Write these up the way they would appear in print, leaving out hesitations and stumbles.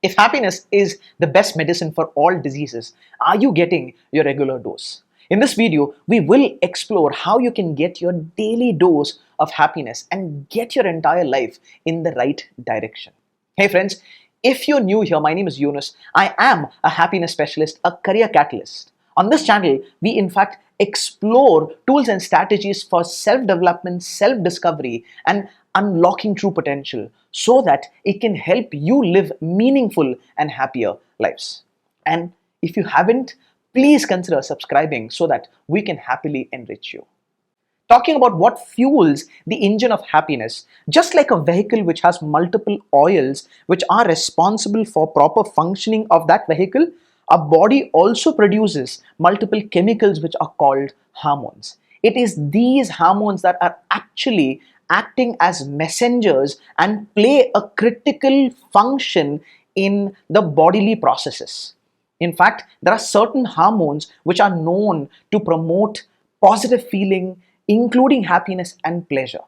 If happiness is the best medicine for all diseases, are you getting your regular dose? In this video, we will explore how you can get your daily dose of happiness and get your entire life in the right direction. Hey friends, if you're new here, my name is Yunus. I am a happiness specialist, a career catalyst. On this channel, we in fact explore tools and strategies for self-development, self-discovery, and unlocking true potential so that it can help you live meaningful and happier lives. And if you haven't, please consider subscribing so that we can happily enrich you. Talking about what fuels the engine of happiness, just like a vehicle which has multiple oils which are responsible for proper functioning of that vehicle, our body also produces multiple chemicals which are called hormones. It is these hormones that are actually acting as messengers and play a critical function in the bodily processes. In fact, there are certain hormones which are known to promote positive feeling, including happiness and pleasure.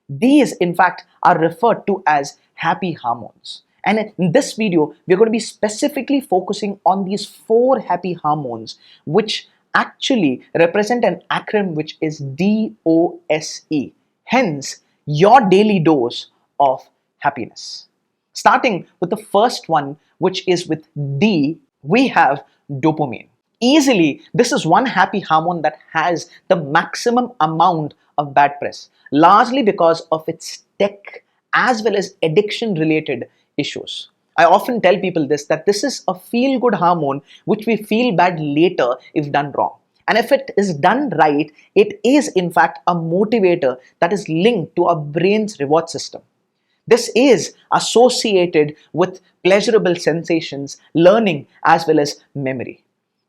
These, in fact, are referred to as happy hormones. And in this video, we're going to be specifically focusing on these 4 happy hormones, which actually represent an acronym which is DOSE. Hence, your daily dose of happiness. Starting with the first one, which is with D, we have dopamine. Easily, this is one happy hormone that has the maximum amount of bad press, largely because of its tech as well as addiction related issues. I often tell people that this is a feel good hormone which we feel bad later if done wrong. And if it is done right, it is in fact a motivator that is linked to our brain's reward system. This is associated with pleasurable sensations, learning, as well as memory.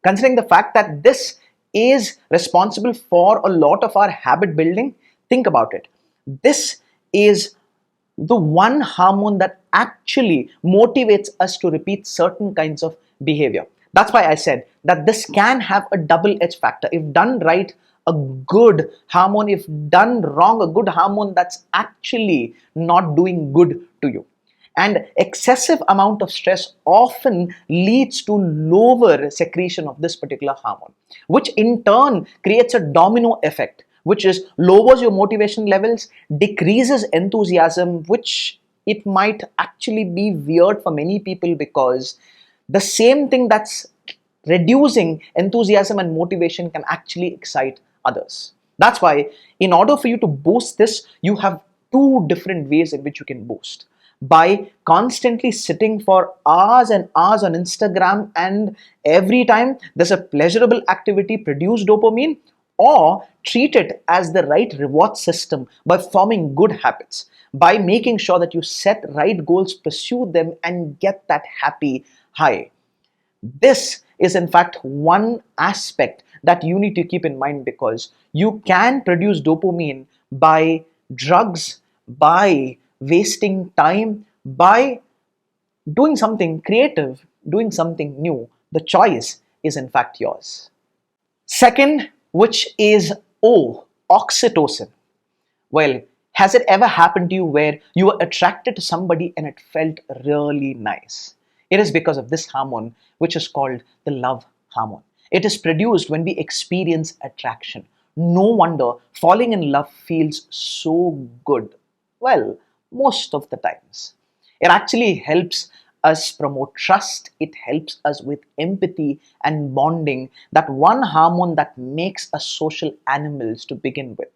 Considering the fact that this is responsible for a lot of our habit building, think about it. This is the one hormone that actually motivates us to repeat certain kinds of behavior. That's why I said that this can have a double-edged factor. If done right, a good hormone. If done wrong, a good hormone that's actually not doing good to you. And excessive amount of stress often leads to lower secretion of this particular hormone, which in turn creates a domino effect, which is lowers your motivation levels, decreases enthusiasm, which it might actually be weird for many people because the same thing that's reducing enthusiasm and motivation can actually excite others. That's why in order for you to boost this, you have 2 different ways in which you can boost. By constantly sitting for hours and hours on Instagram and every time there's a pleasurable activity produce dopamine, or treat it as the right reward system by forming good habits, by making sure that you set right goals, pursue them and get that happy high. This is in fact one aspect that you need to keep in mind because you can produce dopamine by drugs, by wasting time, by doing something creative, doing something new. The choice is in fact yours. Second, which is O, oxytocin. Well, has it ever happened to you where you were attracted to somebody and it felt really nice? It is because of this hormone, which is called the love hormone. It is produced when we experience attraction. No wonder falling in love feels so good. Well, most of the times. It actually helps us promote trust. It helps us with empathy and bonding, that one hormone that makes us social animals to begin with.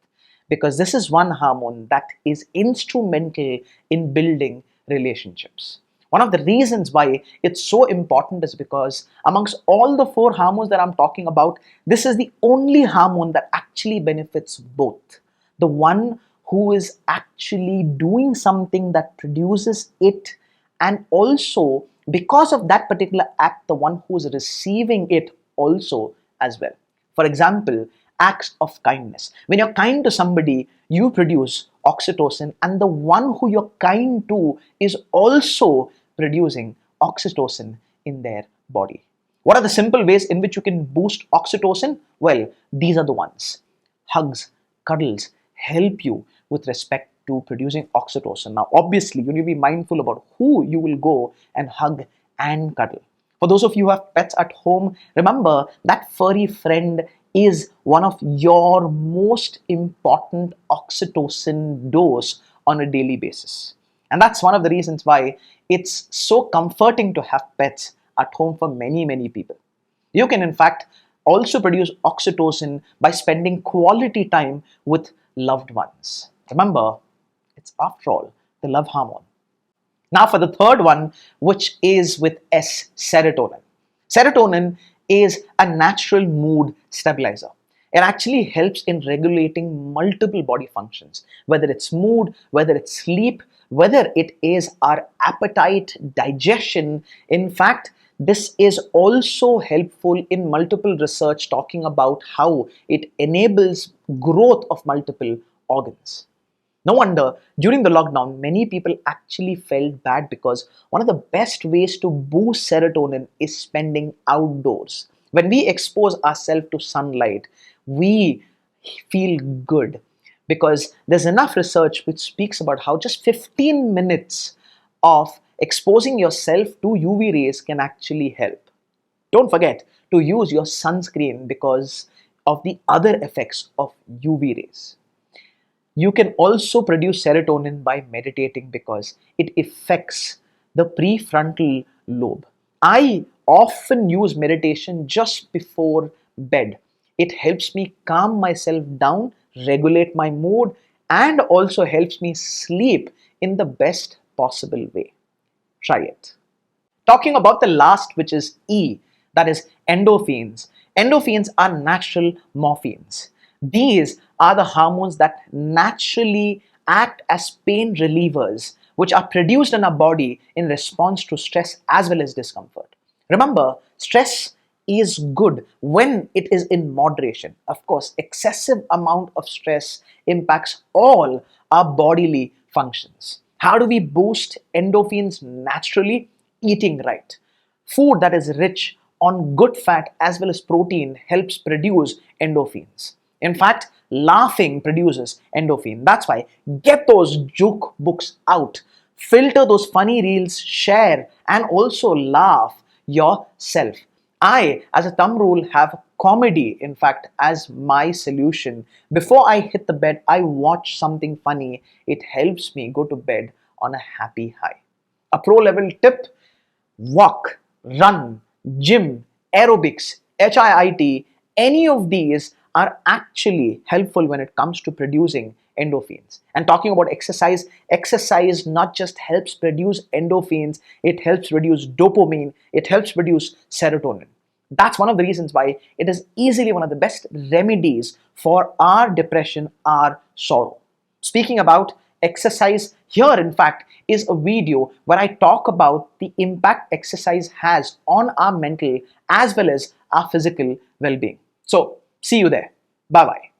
Because this is one hormone that is instrumental in building relationships. One of the reasons why it's so important is because amongst all the 4 hormones that I'm talking about, this is the only hormone that actually benefits both. The one who is actually doing something that produces it, and also because of that particular act, the one who is receiving it also as well. For example, acts of kindness. When you're kind to somebody, you produce oxytocin, and the one who you're kind to is also producing oxytocin in their body. What are the simple ways in which you can boost oxytocin? Well, these are the ones. Hugs, cuddles help you with respect to producing oxytocin. Now, obviously, you need to be mindful about who you will go and hug and cuddle. For those of you who have pets at home, remember that furry friend is one of your most important oxytocin dose on a daily basis. And that's one of the reasons why it's so comforting to have pets at home for many, many people. You can, in fact, also produce oxytocin by spending quality time with loved ones. Remember, it's after all the love hormone. Now, for the third one, which is with S, serotonin. Serotonin is a natural mood stabilizer. It actually helps in regulating multiple body functions, whether it's mood, whether it's sleep, whether it is our appetite, digestion. In fact, this is also helpful in multiple research talking about how it enables growth of multiple organs. No wonder during the lockdown, many people actually felt bad because one of the best ways to boost serotonin is spending outdoors. When we expose ourselves to sunlight, we feel good because there's enough research which speaks about how just 15 minutes of exposing yourself to UV rays can actually help. Don't forget to use your sunscreen because of the other effects of UV rays. You can also produce serotonin by meditating because it affects the prefrontal lobe. I often use meditation just before bed. It helps me calm myself down, regulate my mood, and also helps me sleep in the best possible way. Try it. Talking about the last, which is E, that is endorphins. Endorphins are natural morphines. These are the hormones that naturally act as pain relievers, which are produced in our body in response to stress as well as discomfort. Remember, stress is good when it is in moderation. Of course, excessive amount of stress impacts all our bodily functions. How do we boost endorphins naturally? Eating right. Food that is rich on good fat as well as protein helps produce endorphins. In fact, laughing produces endorphin. That's why get those joke books out, filter those funny reels, share, and also laugh yourself. I, as a thumb rule, have comedy, in fact, as my solution. Before I hit the bed, I watch something funny. It helps me go to bed on a happy high. A pro level tip: walk, run, gym, aerobics, HIIT, any of these are actually helpful when it comes to producing endorphins. And talking about exercise, exercise not just helps produce endorphins, it helps reduce dopamine, it helps produce serotonin. That's one of the reasons why it is easily one of the best remedies for our depression, our sorrow. Speaking about exercise, here in fact is a video where I talk about the impact exercise has on our mental as well as our physical well-being. So see you there. Bye bye.